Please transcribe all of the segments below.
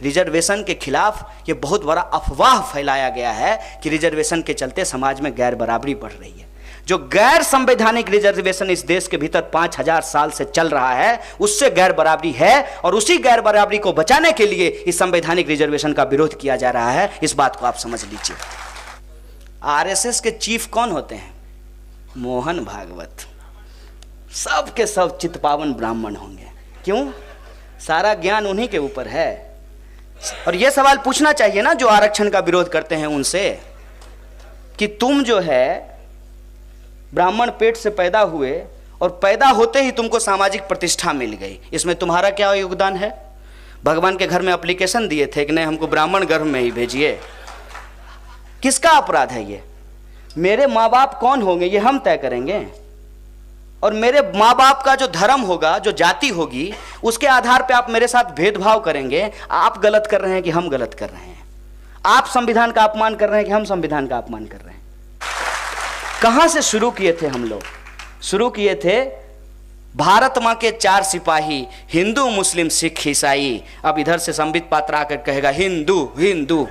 Reservation के खिलाफ ये बहुत बड़ा अफवाह फैलाया गया है कि रिजर्वेशन के चलते समाज में गैर बराबरी बढ़ रही है। जो गैर संवैधानिक रिजर्वेशन इस देश के भीतर 5000 साल से चल रहा है, उससे गैर बराबरी है और उसी गैर बराबरी को बचाने के लिए इस संवैधानिक रिजर्वेशन का विरोध किया जा रहा है। इस बात को आप समझ लीजिए। आरएसएस के चीफ कौन होते हैं? मोहन भागवत। सब के सब चित्पावन ब्राह्मण होंगे। क्यों? सारा ज्ञान उन्हीं के ऊपर है। और यह सवाल पूछना चाहिए ना जो आरक्षण का विरोध करते हैं उनसे, कि तुम जो है ब्राह्मण पेट से पैदा हुए और पैदा होते ही तुमको सामाजिक प्रतिष्ठा मिल गई, इसमें तुम्हारा क्या योगदान है? भगवान के घर में एप्लीकेशन दिए थे कि नहीं हमको ब्राह्मण गर्भ में ही भेजिए। किसका अपराध है ये? मेरे माँ बाप कौन होंगे ये हम तय करेंगे, और मेरे माँ बाप का जो धर्म होगा, जो जाति होगी, उसके आधार पे आप मेरे साथ भेदभाव करेंगे। आप गलत कर रहे हैं कि हम गलत कर रहे हैं? आप संविधान का अपमान कर रहे हैं कि हम संविधान का अपमान कर रहे हैं? कहां से शुरू किए थे हम लोग? शुरू किए थे भारत मां के 4 सिपाही, हिंदू मुस्लिम सिख ईसाई। अब इधर से संबित पात्रा आकर कहेगा हिंदू हिंदू।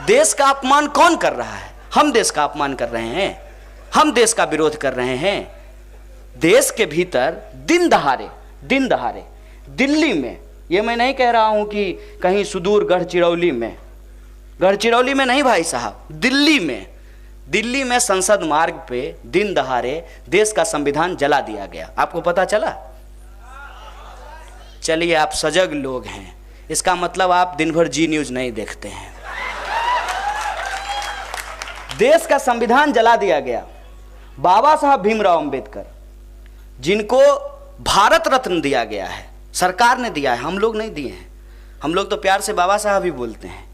देश का अपमान कौन कर रहा है? हम देश का अपमान कर रहे हैं, हम देश का विरोध कर रहे हैं। देश के भीतर दिन दहाड़े दिल्ली में, ये मैं नहीं कह रहा हूं कि कहीं सुदूर गढ़चिरौली में नहीं भाई साहब, दिल्ली में संसद मार्ग पे दिन दहाड़े देश का संविधान जला दिया गया। आपको पता चला? चलिए, आप सजग लोग हैं, इसका मतलब आप दिन भर जी न्यूज नहीं देखते हैं। देश का संविधान जला दिया गया। बाबा साहब भीमराव अंबेडकर, जिनको भारत रत्न दिया गया है, सरकार ने दिया है, हम लोग नहीं दिए हैं। हम लोग तो प्यार से बाबा साहब ही बोलते हैं।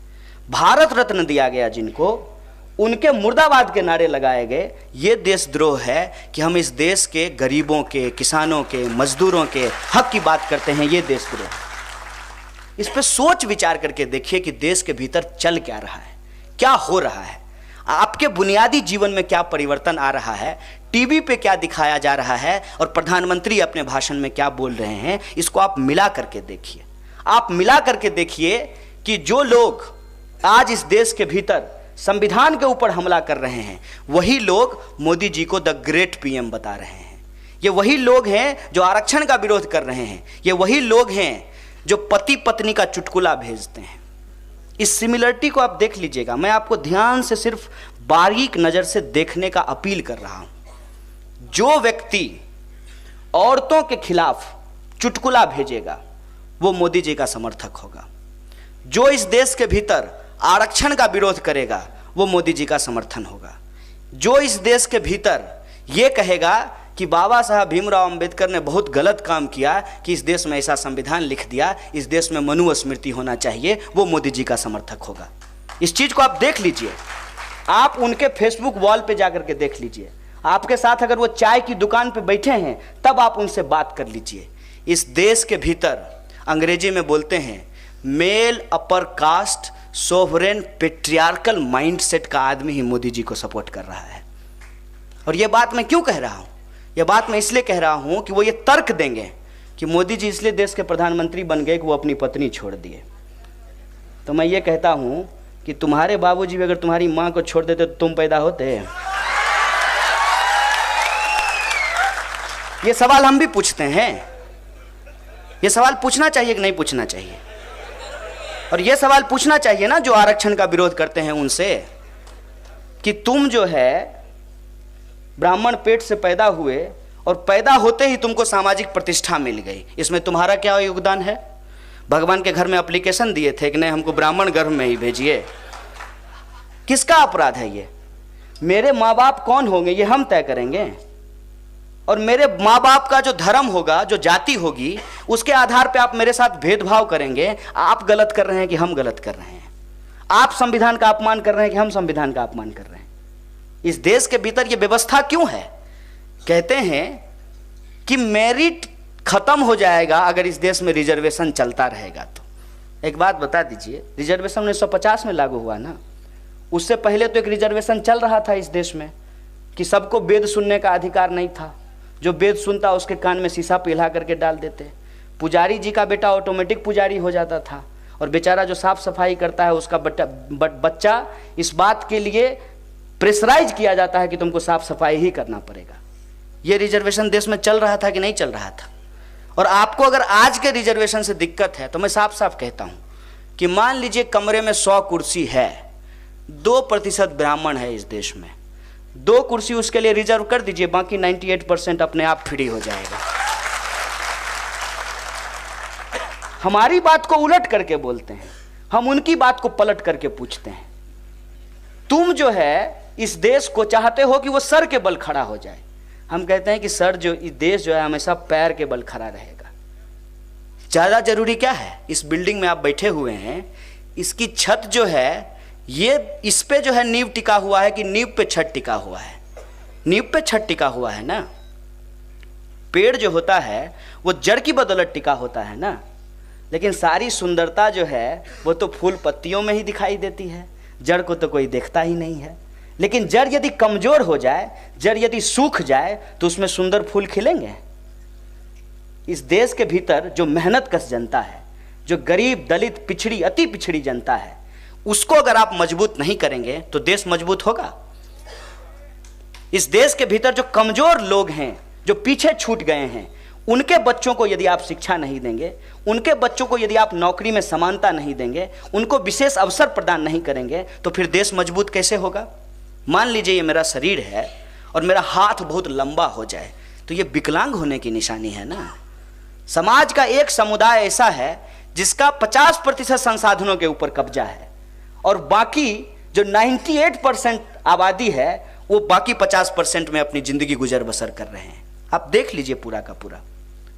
भारत रत्न दिया गया जिनको, उनके मुर्दाबाद के नारे लगाए गए। ये देशद्रोह है कि हम इस देश के गरीबों के, किसानों के, मजदूरों के हक की बात करते हैं। ये देशद्रोह। इस पे सोच विचार करके देखिए कि देश के भीतर चल क्या रहा है, क्या हो रहा है, आपके बुनियादी जीवन में क्या परिवर्तन आ रहा है, टीवी पे क्या दिखाया जा रहा है और प्रधानमंत्री अपने भाषण में क्या बोल रहे हैं। इसको आप मिला करके देखिए। आप मिला करके देखिए कि जो लोग आज इस देश के भीतर संविधान के ऊपर हमला कर रहे हैं, वही लोग मोदी जी को द ग्रेट पीएम बता रहे हैं। ये वही लोग हैं जो आरक्षण का विरोध कर रहे हैं। ये वही लोग हैं जो पति पत्नी का चुटकुला भेजते हैं। इस सिमिलरिटी को आप देख लीजिएगा। मैं आपको ध्यान से सिर्फ बारीक नजर से देखने का अपील कर रहा हूं। जो व्यक्ति औरतों के खिलाफ चुटकुला भेजेगा वो मोदी जी का समर्थक होगा। जो इस देश के भीतर आरक्षण का विरोध करेगा वो मोदी जी का समर्थन होगा। जो इस देश के भीतर ये कहेगा कि बाबा साहब भीमराव अंबेडकर ने बहुत गलत काम किया कि इस देश में ऐसा संविधान लिख दिया, इस देश में मनुस्मृति होना चाहिए, वो मोदी जी का समर्थक होगा। इस चीज को आप देख लीजिए। आप उनके फेसबुक वॉल पे जाकर के देख लीजिए। आपके साथ अगर वो चाय की दुकान पे बैठे हैं तब आप उनसे बात कर लीजिए। इस देश के भीतर अंग्रेजी में बोलते हैं male upper caste sovereign patriarchal mindset का आदमी ही मोदी जी को सपोर्ट कर रहा है। और ये बात मैं क्यों कह रहा हूं? ये बात मैं इसलिए कह रहा हूं कि वो ये तर्क देंगे कि मोदी जी इसलिए देश के प्रधानमंत्री बन गए कि वो अपनी पत्नी छोड़ दिए। तो मैं ये कहता हूं कि तुम्हारे बाबूजी भी अगर तुम्हारी मां को छोड़ देते तो तुम पैदा होते? ये सवाल हम भी पूछते हैं। ये सवाल पूछना चाहिए कि नहीं पूछना चाहिए? और ये सवाल पूछना चाहिए ना जो आरक्षण का विरोध करते हैं उनसे, कि तुम जो है ब्राह्मण पेट से पैदा हुए और पैदा होते ही तुमको सामाजिक प्रतिष्ठा मिल गई, इसमें तुम्हारा क्या योगदान है? भगवान के घर में एप्लीकेशन दिए थे कि नहीं हमको ब्राह्मण गर्भ में ही भेजिए। किसका अपराध है ये? मेरे माँ बाप कौन होंगे ये हम तय करेंगे, और मेरे माँ बाप का जो धर्म होगा, जो जाति होगी, उसके आधार पे आप मेरे साथ भेदभाव करेंगे। आप गलत कर रहे हैं कि हम गलत कर रहे हैं? आप संविधान का अपमान कर रहे हैं कि हम संविधान का अपमान कर रहे हैं? इस देश के भीतर ये व्यवस्था क्यों है? कहते हैं कि मेरिट खत्म हो जाएगा अगर इस देश में रिजर्वेशन चलता रहेगा। तो एक बात बता दीजिए, रिजर्वेशन 1950 में लागू हुआ ना, उससे पहले तो एक रिजर्वेशन चल रहा था इस देश में कि सबको वेद सुनने का अधिकार नहीं था। जो वेद सुनता उसके कान में शीशा पिघला करके डाल देते। पुजारी जी का बेटा ऑटोमेटिक पुजारी हो जाता था। और बेचारा जो साफ सफाई करता है उसका बच्चा इस बात के लिए प्रेशराइज किया जाता है कि तुमको साफ सफाई ही करना पड़ेगा। ये रिजर्वेशन देश में चल रहा था कि नहीं चल रहा था? और आपको अगर आज के रिजर्वेशन से दिक्कत है तो मैं साफ साफ कहता हूं कि मान लीजिए कमरे में 100 कुर्सी है, 2% ब्राह्मण है इस देश में, 2 कुर्सी उसके लिए रिजर्व कर दीजिए, बाकी 98% अपने आप फ्री हो जाएगा। हमारी बात को उलट करके बोलते हैं, हम उनकी बात को पलट करके पूछते हैं। तुम जो है इस देश को चाहते हो कि वो सर के बल खड़ा हो जाए, हम कहते हैं कि सर जो इस देश जो है हमेशा पैर के बल खड़ा रहेगा। ज़्यादा जरूरी क्या है? इस बिल्डिंग में आप बैठे हुए हैं, इसकी छत जो है ये इस पे जो है नींव टिका हुआ है कि नींव पे छत टिका हुआ है? नींव पे छत टिका हुआ है ना। पेड़ जो होता है वो जड़ की बदौलत टिका होता है ना, लेकिन सारी सुंदरता जो है वो तो फूल पत्तियों में ही दिखाई देती है, जड़ को तो कोई देखता ही नहीं है। लेकिन जड़ यदि कमजोर हो जाए, जड़ यदि सूख जाए तो उसमें सुंदर फूल खिलेंगे। इस देश के भीतर जो मेहनत कश जनता है, जो गरीब दलित पिछड़ी अति पिछड़ी जनता है, उसको अगर आप मजबूत नहीं करेंगे तो देश मजबूत होगा? इस देश के भीतर जो कमजोर लोग हैं, जो पीछे छूट गए हैं, उनके बच्चों को यदि आप शिक्षा नहीं देंगे, उनके बच्चों को यदि आप नौकरी में समानता नहीं देंगे, उनको विशेष अवसर प्रदान नहीं करेंगे, तो फिर देश मजबूत कैसे होगा? मान लीजिए ये मेरा शरीर है और मेरा हाथ बहुत लंबा हो जाए तो ये विकलांग होने की निशानी है ना। समाज का एक समुदाय ऐसा है जिसका 50% संसाधनों के ऊपर कब्जा है और बाकी जो 98% आबादी है वो बाकी 50% में अपनी जिंदगी गुजर बसर कर रहे हैं। आप देख लीजिए पूरा का पूरा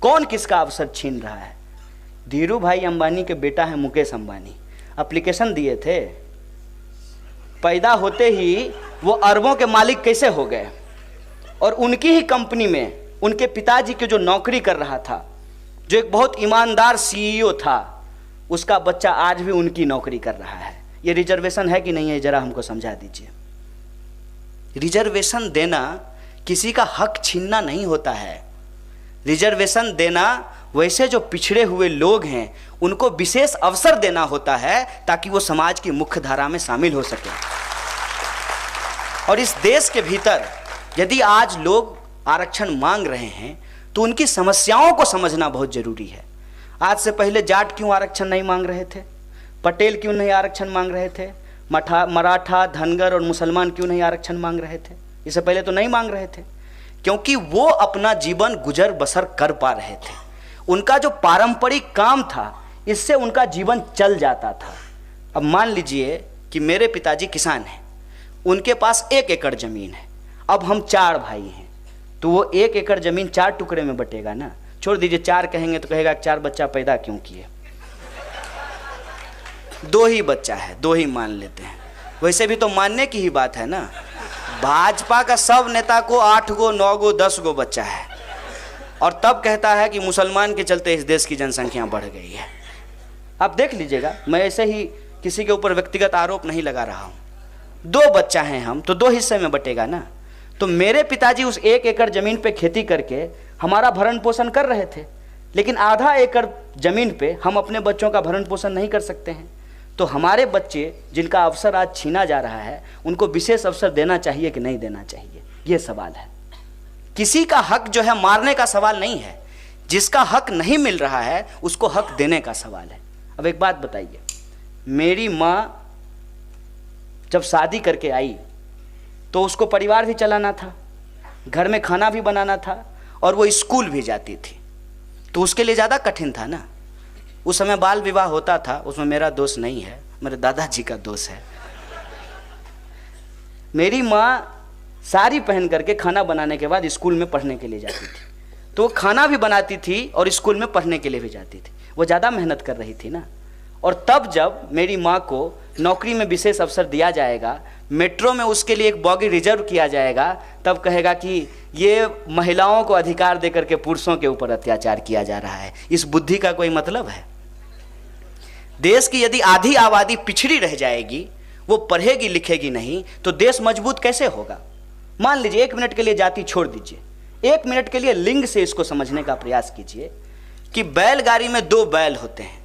कौन किसका अवसर छीन रहा है। धीरू भाई अंबानी के बेटा है मुकेश अंबानी, एप्लीकेशन दिए थे, पैदा होते ही वो अरबों के मालिक कैसे हो गए। और उनकी ही कंपनी में उनके पिताजी के जो नौकरी कर रहा था, जो एक बहुत ईमानदार सीईओ था, उसका बच्चा आज भी उनकी नौकरी कर रहा है। ये रिजर्वेशन है कि नहीं है, जरा हमको समझा दीजिए। रिजर्वेशन देना किसी का हक छीनना नहीं होता है। रिजर्वेशन देना वैसे जो पिछड़े हुए लोग हैं उनको विशेष अवसर देना होता है ताकि वो समाज की मुख्य धारा में शामिल हो सके। और इस देश के भीतर यदि आज लोग आरक्षण मांग रहे हैं तो उनकी समस्याओं को समझना बहुत जरूरी है। आज से पहले जाट क्यों आरक्षण नहीं मांग रहे थे? पटेल क्यों नहीं आरक्षण मांग रहे थे? मराठा, धनगर और मुसलमान क्यों नहीं आरक्षण मांग रहे थे? इससे पहले तो नहीं मांग रहे थे, क्योंकि वो अपना जीवन गुजर बसर कर पा रहे थे। उनका जो पारंपरिक काम था इससे उनका जीवन चल जाता था। अब मान लीजिए कि मेरे पिताजी किसान हैं, उनके पास 1 एकड़ जमीन है, अब हम 4 भाई हैं, तो वो 1 एकड़ जमीन 4 टुकड़े में बटेगा ना। छोड़ दीजिए 4 कहेंगे तो कहेगा 4 बच्चा पैदा क्यों किए, 2 ही बच्चा है, 2 ही मान लेते हैं। वैसे भी तो मानने की ही बात है ना। भाजपा का सब नेता को 8 गो 9 गो 10 गो बच्चा है और तब कहता है कि मुसलमान के चलते इस देश की जनसंख्या बढ़ गई है। आप देख लीजिएगा, मैं ऐसे ही किसी के ऊपर व्यक्तिगत आरोप नहीं लगा रहा हूँ। 2 बच्चा हैं हम तो 2 हिस्से में बटेगा ना। तो मेरे पिताजी उस 1 एकड़ जमीन पे खेती करके हमारा भरण पोषण कर रहे थे, लेकिन आधा एकड़ जमीन पे हम अपने बच्चों का भरण पोषण नहीं कर सकते हैं। तो हमारे बच्चे जिनका अवसर आज छीना जा रहा है उनको विशेष अवसर देना चाहिए कि नहीं देना चाहिए, ये सवाल है। किसी का हक जो है मारने का सवाल नहीं है, जिसका हक नहीं मिल रहा है उसको हक देने का सवाल है। अब एक बात बताइए, मेरी माँ जब शादी करके आई तो उसको परिवार भी चलाना था, घर में खाना भी बनाना था और वो स्कूल भी जाती थी, तो उसके लिए ज़्यादा कठिन था ना। उस समय बाल विवाह होता था, उसमें मेरा दोष नहीं है, मेरे दादाजी का दोष है। मेरी माँ साड़ी पहन करके खाना बनाने के बाद स्कूल में पढ़ने के लिए जाती थी, तो वो खाना भी बनाती थी और स्कूल में पढ़ने के लिए भी जाती थी। वो ज़्यादा मेहनत कर रही थी ना। और तब जब मेरी माँ को नौकरी में विशेष अवसर दिया जाएगा, मेट्रो में उसके लिए एक बॉगी रिजर्व किया जाएगा, तब कहेगा कि ये महिलाओं को अधिकार देकर के पुरुषों के ऊपर अत्याचार किया जा रहा है। इस बुद्धि का कोई मतलब है? देश की यदि आधी आबादी पिछड़ी रह जाएगी, वो पढ़ेगी लिखेगी नहीं, तो देश मजबूत कैसे होगा? मान लीजिए 1 मिनट के लिए जाति छोड़ दीजिए, 1 मिनट के लिए लिंग से इसको समझने का प्रयास कीजिए कि बैलगाड़ी में 2 बैल होते हैं,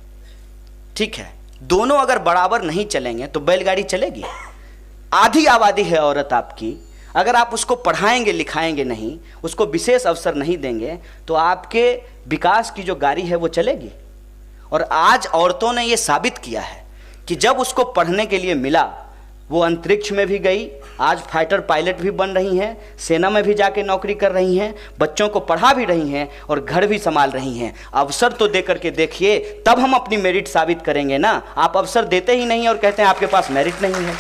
ठीक है, दोनों अगर बराबर नहीं चलेंगे तो बैलगाड़ी चलेगी? आधी आबादी है औरत आपकी, अगर आप उसको पढ़ाएंगे लिखाएंगे नहीं, उसको विशेष अवसर नहीं देंगे, तो आपके विकास की जो गाड़ी है वो चलेगी। और आज औरतों ने ये साबित किया है कि जब उसको पढ़ने के लिए मिला, वो अंतरिक्ष में भी गई, आज फाइटर पायलट भी बन रही हैं, सेना में भी जाके नौकरी कर रही हैं, बच्चों को पढ़ा भी रही हैं और घर भी संभाल रही हैं। अवसर तो दे करके देखिए, तब हम अपनी मेरिट साबित करेंगे ना। आप अवसर देते ही नहीं और कहते हैं आपके पास मेरिट नहीं है।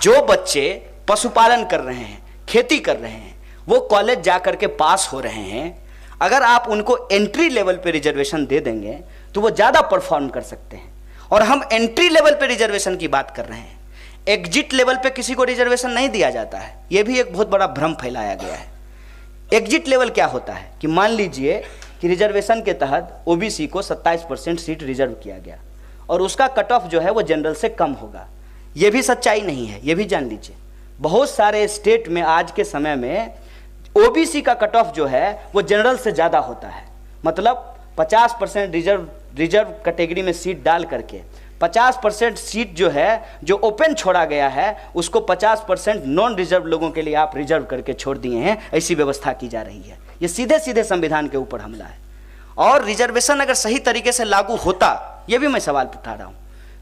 जो बच्चे पशुपालन कर रहे हैं, खेती कर रहे हैं, वो कॉलेज जा करके पास हो रहे हैं, अगर आप उनको एंट्री लेवल पे रिजर्वेशन दे देंगे तो वो ज़्यादा परफॉर्म कर सकते हैं। और हम एंट्री लेवल पे रिजर्वेशन की बात कर रहे हैं, एग्जिट लेवल पे किसी को रिजर्वेशन नहीं दिया जाता है। यह भी एक बहुत बड़ा भ्रम फैलाया गया है। एग्जिट लेवल क्या होता है कि मान लीजिए कि रिजर्वेशन के तहत ओबीसी को 27% सीट रिजर्व किया गया और उसका कट ऑफ जो है वो जनरल से कम होगा। यह भी सच्चाई नहीं है, यह भी जान लीजिए। बहुत सारे स्टेट में आज के समय में ओबीसी का कट ऑफ जो है वो जनरल से ज़्यादा होता है। मतलब 50% रिजर्व कैटेगरी में सीट डाल करके 50% सीट जो है, जो ओपन छोड़ा गया है, उसको 50% नॉन रिजर्व लोगों के लिए आप रिजर्व करके छोड़ दिए हैं। ऐसी व्यवस्था की जा रही है। ये सीधे सीधे संविधान के ऊपर हमला है। और रिजर्वेशन अगर सही तरीके से लागू होता, ये भी मैं सवाल उठा रहा हूँ,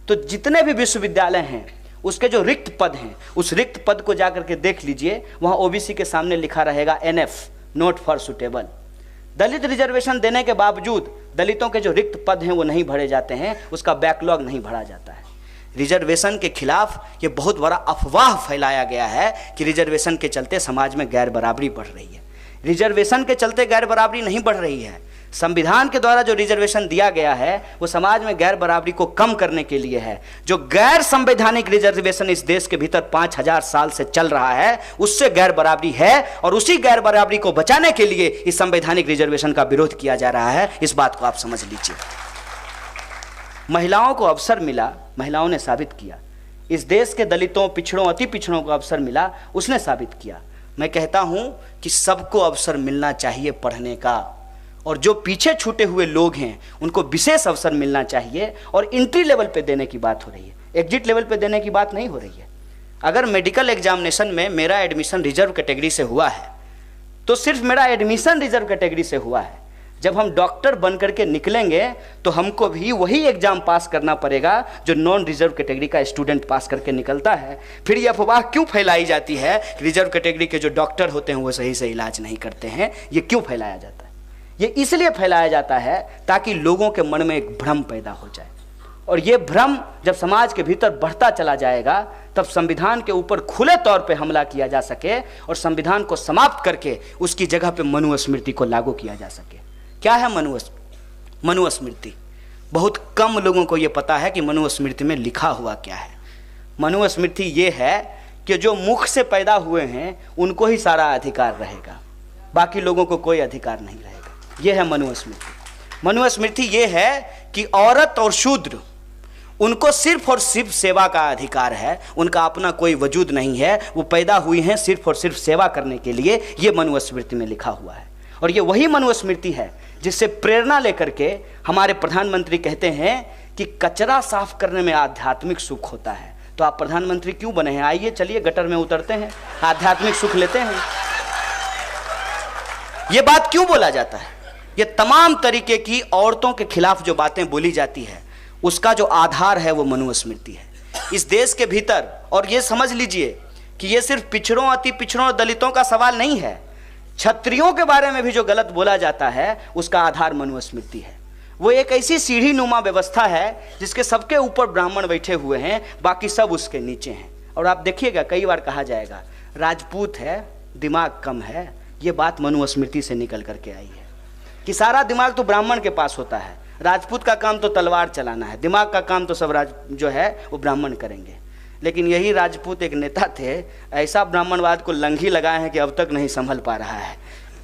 तो जितने भी विश्वविद्यालय हैं उसके जो रिक्त पद हैं, उस रिक्त पद को जाकर के देख लीजिए, वहाँ ओबीसी के सामने लिखा रहेगा NF, not for suitable. Dalit reservation देने के बावजूद दलितों के जो रिक्त पद हैं वो नहीं भरे जाते हैं, उसका बैकलॉग नहीं भरा जाता है। रिजर्वेशन के खिलाफ ये बहुत बड़ा अफवाह फैलाया गया है कि रिजर्वेशन के चलते समाज में गैर बराबरी बढ़ रही है। रिजर्वेशन के चलते गैर बराबरी नहीं बढ़ रही है। संविधान के द्वारा जो रिजर्वेशन दिया गया है वो समाज में गैर बराबरी को कम करने के लिए है। जो गैर संवैधानिक रिजर्वेशन इस देश के भीतर 5000 साल से चल रहा है, उससे गैर बराबरी है और उसी गैर बराबरी को बचाने के लिए इस संवैधानिक रिजर्वेशन का विरोध किया जा रहा है। इस बात को आप समझ लीजिए। महिलाओं को अवसर मिला, महिलाओं ने साबित किया। इस देश के दलितों, पिछड़ों, अति पिछड़ों को अवसर मिला, उसने साबित किया। मैं कहता हूं कि सबको अवसर मिलना चाहिए पढ़ने का, और जो पीछे छूटे हुए लोग हैं उनको विशेष अवसर मिलना चाहिए। और एंट्री लेवल पे देने की बात हो रही है, एग्जिट लेवल पे देने की बात नहीं हो रही है। अगर मेडिकल एग्जामिनेशन में मेरा एडमिशन रिजर्व कैटेगरी से हुआ है तो सिर्फ मेरा एडमिशन रिजर्व कैटेगरी से हुआ है। जब हम डॉक्टर बन करके निकलेंगे तो हमको भी वही एग्जाम पास करना पड़ेगा जो नॉन रिजर्व कैटेगरी का स्टूडेंट पास करके निकलता है। फिर यह अफवाह क्यों फैलाई जाती है कि रिजर्व कैटेगरी के जो डॉक्टर होते हैं वो सही से इलाज नहीं करते हैं? ये क्यों फैलाया जाता है? ये इसलिए फैलाया जाता है ताकि लोगों के मन में एक भ्रम पैदा हो जाए, और ये भ्रम जब समाज के भीतर बढ़ता चला जाएगा तब संविधान के ऊपर खुले तौर पे हमला किया जा सके और संविधान को समाप्त करके उसकी जगह पे मनुस्मृति को लागू किया जा सके। क्या है मनुस्मृति? बहुत कम लोगों को ये पता है कि मनुस्मृति में लिखा हुआ क्या है। मनुस्मृति ये है कि जो मुख से पैदा हुए हैं उनको ही सारा अधिकार रहेगा, बाकी लोगों को कोई अधिकार नहीं रहेगा। यह है मनुस्मृति। मनुस्मृति ये है कि औरत और शूद्र, उनको सिर्फ और सिर्फ सेवा का अधिकार है, उनका अपना कोई वजूद नहीं है, वो पैदा हुई हैं सिर्फ और सिर्फ सेवा करने के लिए। ये मनुस्मृति में लिखा हुआ है। और ये वही मनुस्मृति है जिससे प्रेरणा लेकर के हमारे प्रधानमंत्री कहते हैं कि कचरा साफ करने में आध्यात्मिक सुख होता है। तो आप प्रधानमंत्री क्यों बने हैं? आइए चलिए गटर में उतरते हैं, आध्यात्मिक सुख लेते हैं। ये बात क्यों बोला जाता है? ये तमाम तरीके की औरतों के खिलाफ जो बातें बोली जाती है उसका जो आधार है वो मनुस्मृति है इस देश के भीतर। और ये समझ लीजिए कि ये सिर्फ पिछड़ों, अति पिछड़ों, दलितों का सवाल नहीं है। क्षत्रियों के बारे में भी जो गलत बोला जाता है उसका आधार मनुस्मृति है। वो एक ऐसी सीढ़ी नुमा व्यवस्था है जिसके सबके ऊपर ब्राह्मण बैठे हुए हैं, बाकी सब उसके नीचे हैं। और आप देखिएगा कई बार कहा जाएगा राजपूत है, दिमाग कम है। ये बात मनुस्मृति से निकल करके आई है कि सारा दिमाग तो ब्राह्मण के पास होता है, राजपूत का काम तो तलवार चलाना है, दिमाग का काम तो सब जो है वो ब्राह्मण करेंगे। लेकिन यही राजपूत एक नेता थे, ऐसा ब्राह्मणवाद को लंघी लगाए हैं कि अब तक नहीं संभल पा रहा है।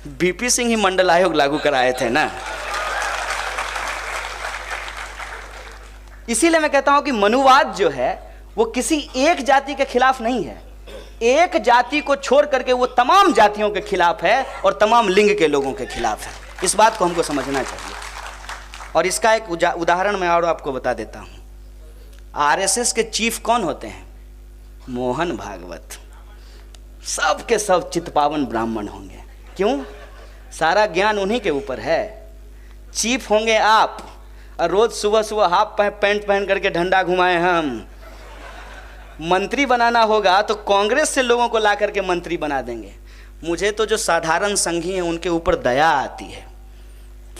बीपी सिंह ही मंडल आयोग लागू कराए थे ना। इसीलिए मैं कहता हूं कि मनुवाद जो है वो किसी एक जाति के खिलाफ नहीं है, एक जाति को छोड़ करके वो तमाम जातियों के खिलाफ है और तमाम लिंग के लोगों के खिलाफ है। इस बात को हमको समझना चाहिए। और इसका एक उदाहरण मैं और आपको बता देता हूँ। आरएसएस के चीफ कौन होते हैं? मोहन भागवत। सब के सब चित्पावन ब्राह्मण होंगे। क्यों? सारा ज्ञान उन्हीं के ऊपर है। चीफ होंगे आप, और रोज सुबह सुबह हाफ पैंट पहन करके डंडा घुमाए हम। मंत्री बनाना होगा तो कांग्रेस से लोगों को ला करके मंत्री बना देंगे। मुझे तो जो साधारण संघी हैं उनके ऊपर दया आती है,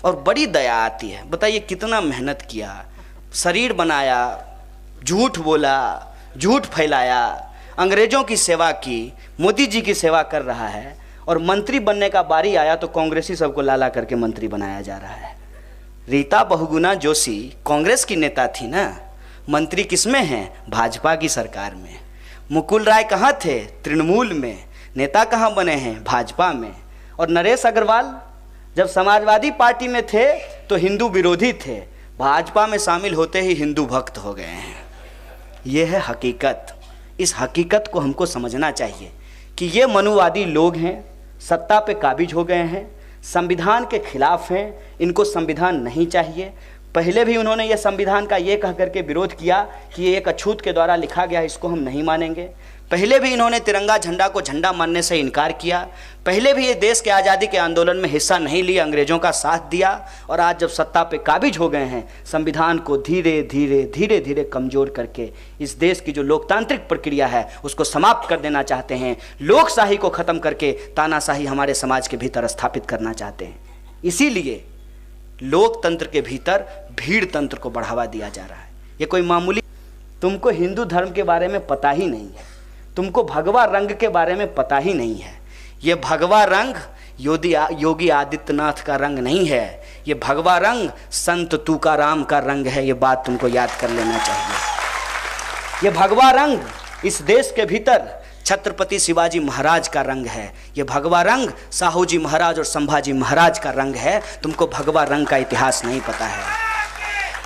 और बड़ी दया आती है। बताइए कितना मेहनत किया, शरीर बनाया, झूठ बोला, झूठ फैलाया, अंग्रेजों की सेवा की, मोदी जी की सेवा कर रहा है, और मंत्री बनने का बारी आया तो कांग्रेसी सबको लाला करके मंत्री बनाया जा रहा है। रीता बहुगुणा जोशी कांग्रेस की नेता थी ना, मंत्री किसमें हैं? भाजपा की सरकार में। मुकुल राय कहाँ थे? तृणमूल में। नेता कहाँ बने हैं? भाजपा में। और नरेश अग्रवाल जब समाजवादी पार्टी में थे तो हिंदू विरोधी थे, भाजपा में शामिल होते ही हिंदू भक्त हो गए हैं। ये है हकीकत। इस हकीकत को हमको समझना चाहिए कि ये मनुवादी लोग हैं, सत्ता पे काबिज हो गए हैं, संविधान के खिलाफ हैं, इनको संविधान नहीं चाहिए। पहले भी उन्होंने ये संविधान का ये कह करके विरोध किया कि ये एक अछूत के द्वारा लिखा गया, इसको हम नहीं मानेंगे। पहले भी इन्होंने तिरंगा झंडा को झंडा मानने से इनकार किया। पहले भी ये देश के आज़ादी के आंदोलन में हिस्सा नहीं लिया, अंग्रेज़ों का साथ दिया। और आज जब सत्ता पे काबिज हो गए हैं, संविधान को धीरे धीरे धीरे धीरे कमज़ोर करके इस देश की जो लोकतांत्रिक प्रक्रिया है उसको समाप्त कर देना चाहते हैं। लोकशाही को ख़त्म करके तानाशाही हमारे समाज के भीतर स्थापित करना चाहते हैं। इसीलिए लोकतंत्र के भीतर भीड़ तंत्र को बढ़ावा दिया जा रहा है। ये कोई मामूली, तुमको हिंदू धर्म के बारे में पता ही नहीं है, तुमको भगवा रंग के बारे में पता ही नहीं है। ये भगवा रंग योगी आदित्यनाथ का रंग नहीं है, ये भगवा रंग संत तुकाराम का रंग है। ये बात तुमको याद कर लेना चाहिए। ये भगवा रंग इस देश के भीतर छत्रपति शिवाजी महाराज का रंग है। ये भगवा रंग साहू जी महाराज और संभाजी महाराज का रंग है। तुमको भगवा रंग का इतिहास नहीं पता है।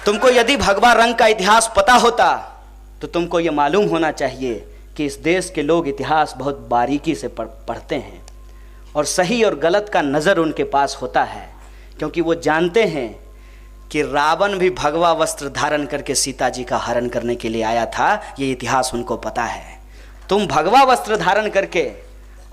तुमको यदि भगवा रंग का इतिहास पता होता तो तुमको ये मालूम होना चाहिए कि इस देश के लोग इतिहास बहुत बारीकी से पढ़ते हैं, और सही और गलत का नज़र उनके पास होता है, क्योंकि वो जानते हैं कि रावण भी भगवा वस्त्र धारण करके सीता जी का हरण करने के लिए आया था। ये इतिहास उनको पता है। तुम भगवा वस्त्र धारण करके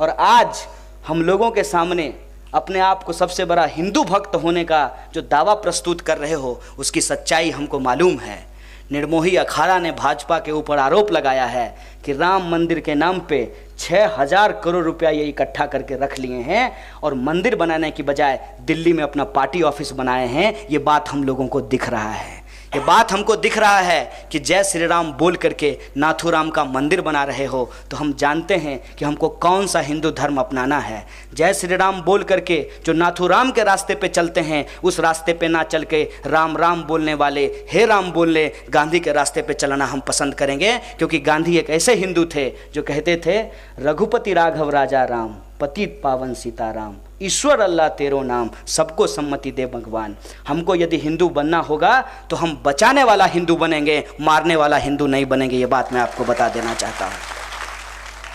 और आज हम लोगों के सामने अपने आप को सबसे बड़ा हिंदू भक्त होने का जो दावा प्रस्तुत कर रहे हो, उसकी सच्चाई हमको मालूम है। निर्मोही अखाड़ा ने भाजपा के ऊपर आरोप लगाया है कि राम मंदिर के नाम पे 6000 करोड़ रुपया ये इकट्ठा करके रख लिए हैं, और मंदिर बनाने की बजाय दिल्ली में अपना पार्टी ऑफिस बनाए हैं। ये बात हम लोगों को दिख रहा है। ये बात हमको दिख रहा है कि जय श्री राम बोल करके नाथूराम का मंदिर बना रहे हो, तो हम जानते हैं कि हमको कौन सा हिंदू धर्म अपनाना है। जय श्री राम बोल करके जो नाथूराम के रास्ते पे चलते हैं, उस रास्ते पे ना चल के राम राम बोलने वाले, हे राम बोलने गांधी के रास्ते पे चलना हम पसंद करेंगे। क्योंकि गांधी एक ऐसे हिंदू थे जो कहते थे, रघुपति राघव राजा राम, पतित पावन सीताराम, ईश्वर अल्लाह तेरो नाम, सबको सम्मति दे भगवान। हमको यदि हिंदू बनना होगा तो हम बचाने वाला हिंदू बनेंगे, मारने वाला हिंदू नहीं बनेंगे। ये बात मैं आपको बता देना चाहता हूँ।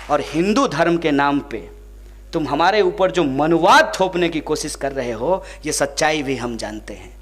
और हिंदू धर्म के नाम पे तुम हमारे ऊपर जो मनुवाद थोपने की कोशिश कर रहे हो, ये सच्चाई भी हम जानते हैं।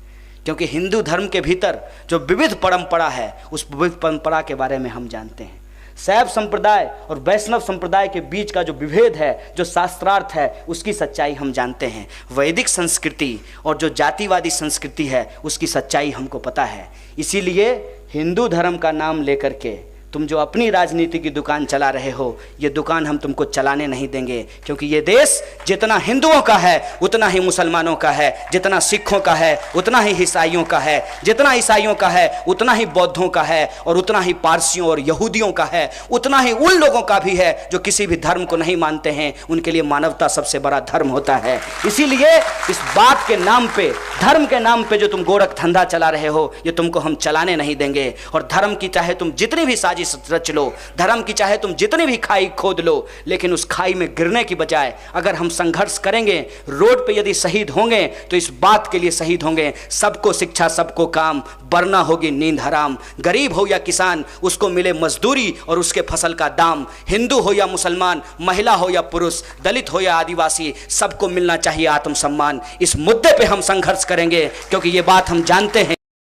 क्योंकि हिंदू धर्म के भीतर जो विविध परंपरा है, उस विविध परंपरा के बारे में हम जानते हैं। शैव संप्रदाय और वैष्णव संप्रदाय के बीच का जो विभेद है, जो शास्त्रार्थ है, उसकी सच्चाई हम जानते हैं। वैदिक संस्कृति और जो जातिवादी संस्कृति है, उसकी सच्चाई हमको पता है। इसीलिए हिंदू धर्म का नाम लेकर के तुम जो अपनी राजनीति की दुकान चला रहे हो, ये दुकान हम तुमको चलाने नहीं देंगे। क्योंकि ये देश जितना हिंदुओं का है उतना ही मुसलमानों का है, जितना सिखों का है उतना ही ईसाइयों का है, जितना ईसाइयों का है उतना ही बौद्धों का है, और उतना ही पारसियों और यहूदियों का है, उतना ही उन लोगों का भी है जो किसी भी धर्म को नहीं मानते हैं। उनके लिए मानवता सबसे बड़ा धर्म होता है। इसीलिए इस बात के नाम पे, धर्म के नाम पे जो तुम गोरख धंधा चला रहे हो, ये तुमको हम चलाने नहीं देंगे। और धर्म की चाहे तुम जितनी भी साजिश रच लो। धर्म की चाहे तुम जितनी भी खाई खोद लो, लेकिन उस खाई में गिरने की बजाय अगर हम संघर्ष करेंगे, रोड पे यदि शहीद होंगे तो इस बात के लिए शहीद होंगे, सबको शिक्षा सबको काम, वरना होगी नींद हराम। गरीब हो या किसान, उसको मिले मजदूरी और उसके फसल का दाम। हिंदू हो या मुसलमान, महिला हो या पुरुष, दलित हो या आदिवासी, सबको मिलना चाहिए आत्मसम्मान। इस मुद्दे पे हम संघर्ष करेंगे, क्योंकि ये बात हम जानते हैं,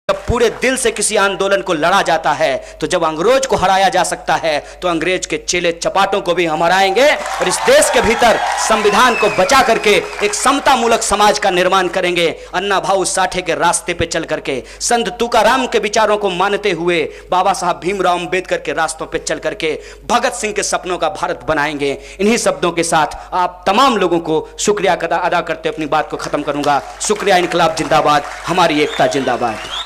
जब पूरे दिल से किसी आंदोलन को लड़ा जाता है, तो जब अंग्रेज को हराया जा सकता है, तो अंग्रेज के चेले चपाटों को भी हम हराएंगे और इस देश के भीतर संविधान को बचा करके एक समता मूलक समाज का निर्माण करेंगे। अन्ना भाऊ साठे के रास्ते पे चल करके, संत तुकाराम के विचारों को मानते हुए, बाबा साहब भीमराव अंबेडकर के रास्तों पे चल करके भगत सिंह के सपनों का भारत बनाएंगे। इन्हीं शब्दों के साथ आप तमाम लोगों को शुक्रिया अदा करते अपनी बात को खत्म करूंगा। शुक्रिया। इनकलाब जिंदाबाद, हमारी एकता जिंदाबाद।